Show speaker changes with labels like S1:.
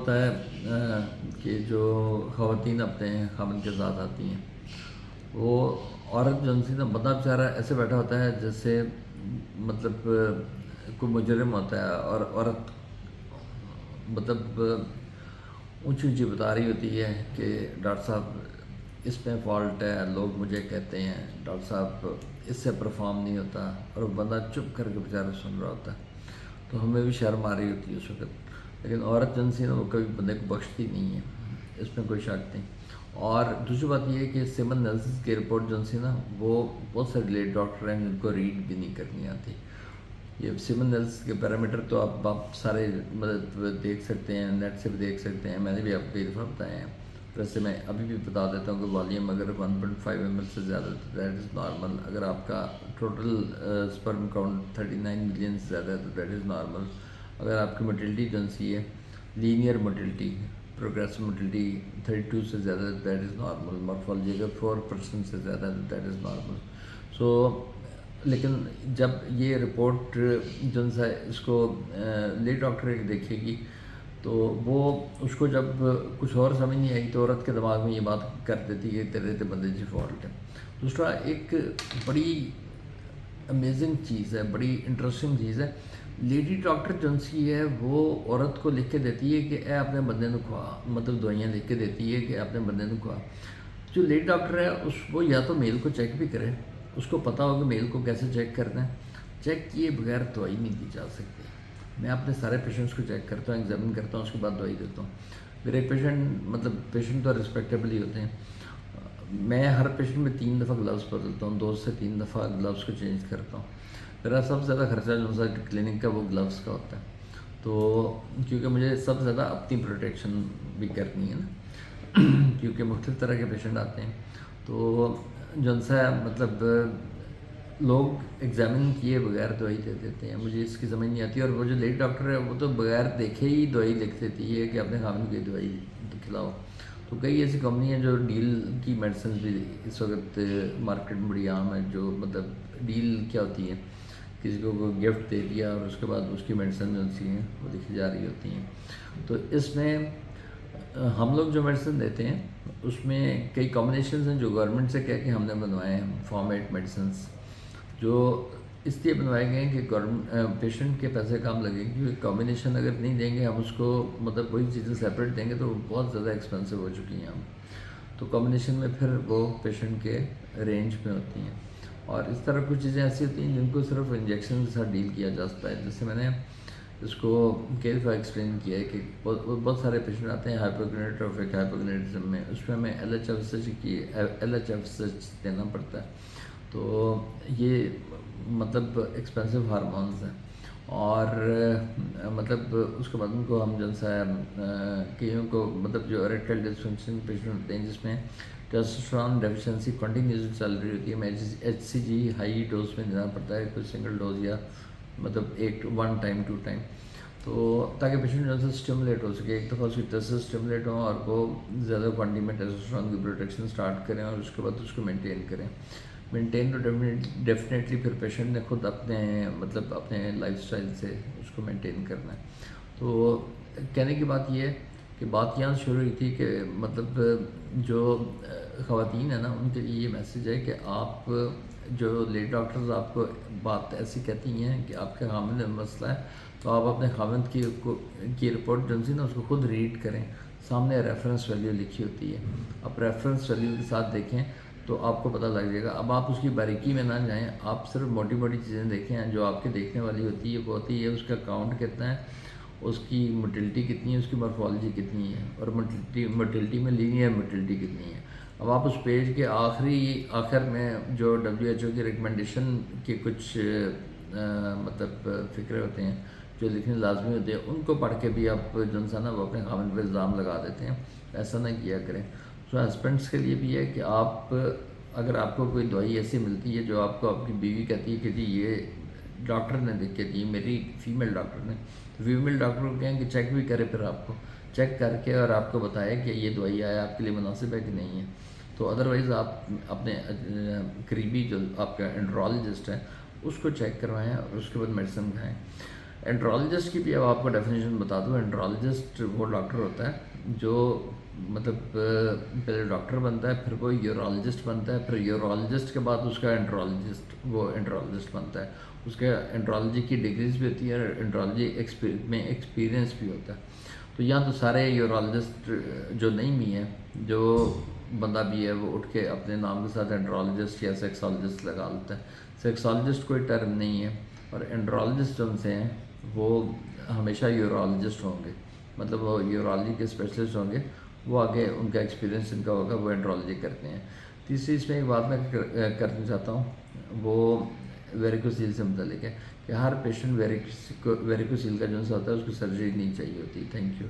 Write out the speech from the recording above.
S1: ہوتا ہے کہ جو خواتین اپنے خاوند کے ساتھ آتی ہیں، وہ عورت جو نا بندہ بیچارہ ایسے بیٹھا ہوتا ہے جیسے مطلب کوئی مجرم ہوتا ہے، اور عورت مطلب اونچی اونچی بتا رہی ہوتی ہے کہ ڈاکٹر صاحب اس میں فالٹ ہے، لوگ مجھے کہتے ہیں ڈاکٹر صاحب اس سے پرفارم نہیں ہوتا، اور وہ بندہ چپ کر کے بیچارہ سن رہا ہوتا ہے، تو ہمیں بھی شرم آ رہی ہوتی ہے اس وقت. لیکن عورت نا وہ کبھی بندے کو بخشتی نہیں ہے، اس میں کوئی شک نہیں. اور دوسری بات یہ ہے کہ سیمن انالیسس کی رپورٹ نا وہ بہت سارے لیٹ ڈاکٹر ہیں جن کو ریڈ بھی نہیں کرنی آتی. یہ سیمن انالیسس کے پیرامیٹر تو آپ سارے مطلب دیکھ سکتے ہیں، نیٹ سے بھی دیکھ سکتے ہیں، میں نے بھی آپ کو کئی دفعہ بتایا ہیں. ویسے میں ابھی بھی بتا دیتا ہوں کہ والیوم اگر 1.5 ml سے زیادہ تو دیٹ از نارمل. اگر آپ کا ٹوٹل سپرم کاؤنٹ 39 ملین سے زیادہ ہے تو دیٹ از نارمل. اگر آپ کی موٹیلٹی ہے لینئر موٹیلٹی، پروگریسو موٹیلٹی 32 سے زیادہ ہے تو دیٹ از نارمل. مارفالوجی اگر 4% سے زیادہ ہے تو دیٹ از نارمل. سو لیکن جب یہ رپورٹ اس کو لیٹ ڈاکٹر دیکھے گی تو وہ اس کو جب کچھ اور سمجھ نہیں آئی تو عورت کے دماغ میں یہ بات کر دیتی ہے کہ تیرے بندے جی فالٹ ہے. دوسرا ایک بڑی امیزنگ چیز ہے، بڑی انٹرسٹنگ چیز ہے، لیڈی ڈاکٹر ہے وہ عورت کو لکھ کے دیتی ہے کہ اے اپنے بندے کو کھوا، مطلب دوائیاں لکھ کے دیتی ہے کہ اپنے بندے کو کھوا. جو لیڈی ڈاکٹر ہے وہ یا تو میل کو چیک بھی کرے، اس کو پتہ ہو کہ میل کو کیسے چیک کرنا ہے. چیک کیے بغیر دوائی نہیں دی جا سکتی. میں اپنے سارے پیشنٹس کو چیک کرتا ہوں، ایگزامن کرتا ہوں، اس کے بعد دوائی دیتا ہوں. میرے پیشنٹ تو رسپیکٹیبل ہی ہوتے ہیں. میں ہر پیشنٹ میں 3 دفعہ گلوز بدلتا ہوں، 2 سے 3 دفعہ گلوز کو چینج کرتا ہوں. میرا سب سے زیادہ خرچہ جو کلینک کا وہ گلوز کا ہوتا ہے، تو کیونکہ مجھے سب سے زیادہ اپنی پروٹیکشن بھی کرنی ہے نا کیونکہ مختلف طرح کے پیشنٹ آتے ہیں. تو مطلب لوگ ایگزامن کیے بغیر دوائی دے دیتے ہیں، مجھے اس کی سمجھ نہیں آتی. اور وہ جو لیڈی ڈاکٹر ہے وہ تو بغیر دیکھے ہی دوائی لکھ دیتی ہے کہ اپنے خامد کی دوائی کھلاؤ. تو کئی ایسی کمپنی ہیں جو ڈیل کی میڈیسنز بھی اس وقت مارکیٹ میں بڑی عام ہے. جو مطلب ڈیل کیا ہوتی ہے، کسی کو کوئی گفٹ دے دیا اور اس کے بعد اس کی میڈیسن جو ہیں وہ لکھی جا رہی ہوتی ہیں. تو اس میں ہم لوگ جو میڈیسن دیتے ہیں اس میں کئی کمبینیشنز ہیں جو گورنمنٹ سے کہہ کے ہم نے بنوائے ہیں. فارمیٹ میڈیسنس جو اس لیے بنوائے گئے ہیں کہ پیشنٹ کے پیسے کم لگیں، کیونکہ کمبینیشن اگر نہیں دیں گے ہم اس کو مطلب کوئی چیزیں سیپریٹ دیں گے تو بہت زیادہ ایکسپینسو ہو چکی ہیں ہم. تو کمبینیشن میں پھر وہ پیشنٹ کے رینج میں ہوتی ہیں. اور اس طرح کچھ چیزیں ایسی ہوتی ہیں جن کو صرف انجیکشن کے ساتھ ڈیل کیا جا سکتا ہے. جیسے میں نے اس کو کئی دفعہ ایکسپلین کیا ہے کہ بہت سارے پیشنٹ آتے ہیں ہائپوگنیٹروفک ہائپوگنیٹزم میں، اس میں ہمیں ایل ایچ ایف دینا پڑتا ہے. تو یہ مطلب ایکسپینسو ہارمونز ہیں. اور مطلب اس کے بعد ان کو ہم کئیوں کو مطلب جو اریکٹائل ڈسفنکشن پیشنٹ ہوتے ہیں جس میں ٹیسٹوسٹیرون ڈیفیشنسی کنٹینیوسلی چل رہی ہوتی ہے، میں ایچ سی جی ہائی ڈوز میں دینا پڑتا ہے، کوئی سنگل ڈوز یا مطلب 1 ٹائم 2 ٹائم، تو تاکہ پیشنٹ اسٹیمولیٹ ہو سکے. ایک دفعہ اس کی ٹیسٹ اسٹیمولیٹ ہوں اور وہ زیادہ کوانٹٹی میں ٹیسٹوسٹیرون کی پروڈکشن اسٹارٹ کریں اور اس کے بعد اس کو مینٹین کریں. مینٹین تو ڈیفینیٹلی پھر پیشنٹ نے خود اپنے مطلب اپنے لائف اسٹائل سے اس کو مینٹین کرنا ہے. تو کہنے کی بات یہ ہے کہ بات یہاں شروع ہوئی تھی کہ مطلب جو خواتین ہیں نا ان کے لیے یہ میسیج ہے کہ آپ جو لیڈی ڈاکٹرز آپ کو بات ایسی کہتی ہیں کہ آپ کے خامد میں مسئلہ ہے تو آپ اپنے خامد کی رپورٹ نا اس کو خود ریڈ کریں. سامنے ریفرنس ویلیو لکھی ہوتی ہے، آپ ریفرنس ویلیو کے ساتھ دیکھیں تو آپ کو پتہ لگ جائے گا. اب آپ اس کی باریکی میں نہ جائیں، آپ صرف موٹی موٹی چیزیں دیکھیں جو آپ کے دیکھنے والی ہوتی ہے. وہ ہوتی ہے اس کا کاؤنٹ کتنا ہے، اس کی موٹیلٹی کتنی ہے، اس کی مارفالوجی کتنی ہے، اور موٹیلٹی میں لینئر موٹیلٹی کتنی ہے. اب آپ اس پیج کے آخر میں جو WHO کی ریکمنڈیشن کے کچھ مطلب فکرے ہوتے ہیں جو لکھنے لازمی ہوتے ہیں، ان کو پڑھ کے بھی آپ نا وہ اپنے خامد پہ الزام لگا دیتے ہیں. ایسا نہ کیا کریں. سو ہسبینڈس کے لیے بھی ہے کہ آپ اگر آپ کو کوئی دوائی ایسی ملتی ہے جو آپ کو آپ کی بیوی کہتی ہے کہ جی یہ ڈاکٹر نے لکھ کے دی، میری فیمیل ڈاکٹر نے، تو فیمیل ڈاکٹر کو کہیں کہ چیک بھی کرے، پھر آپ کو چیک کر کے اور آپ کو بتائے کہ یہ دوائی آیا آپ کے لیے مناسب ہے کہ نہیں ہے. تو ادروائز آپ اپنے قریبی جو آپ کا انڈرالوجسٹ ہے اس کو چیک کروائیں اور اس کے بعد میڈیسن کھائیں. انٹرالوجسٹ کی بھی اب آپ کو ڈیفینیشن بتا دوں. انٹرالوجسٹ وہ ڈاکٹر ہوتا ہے جو مطلب پہلے ڈاکٹر بنتا ہے، پھر وہ یورالوجسٹ بنتا ہے، پھر یورالوجسٹ کے بعد اس کا انٹرالوجسٹ بنتا ہے. اس کے انٹرالوجی کی ڈگریز بھی ہوتی ہے اور انٹرالوجی میں ایکسپیرینس بھی ہوتا ہے. تو یہاں تو سارے یورالوجسٹ جو نہیں بھی ہیں، جو بندہ بھی ہے وہ اٹھ کے اپنے نام کے ساتھ انٹرالوجسٹ یا سیکسالوجسٹ لگا لیتا ہے. سیکسالوجسٹ کوئی ٹرم نہیں ہے، اور انٹرالوجسٹ جو سے ہیں وہ ہمیشہ یورالوجسٹ ہوں گے، مطلب وہ یورالوجی کے اسپیشلسٹ ہوں گے. وہ آگے ان کا ایکسپیرینس ان کا ہوگا، وہ انٹرالوجی کرتے ہیں. تیسری اس میں ایک بات میں کرنا چاہتا ہوں، وہ ویریکوسیل سے متعلق ہے کہ ہر پیشنٹ ویریکوسیل کا جو ہوتا ہے اس کو سرجری نہیں چاہیے ہوتی. Thank you.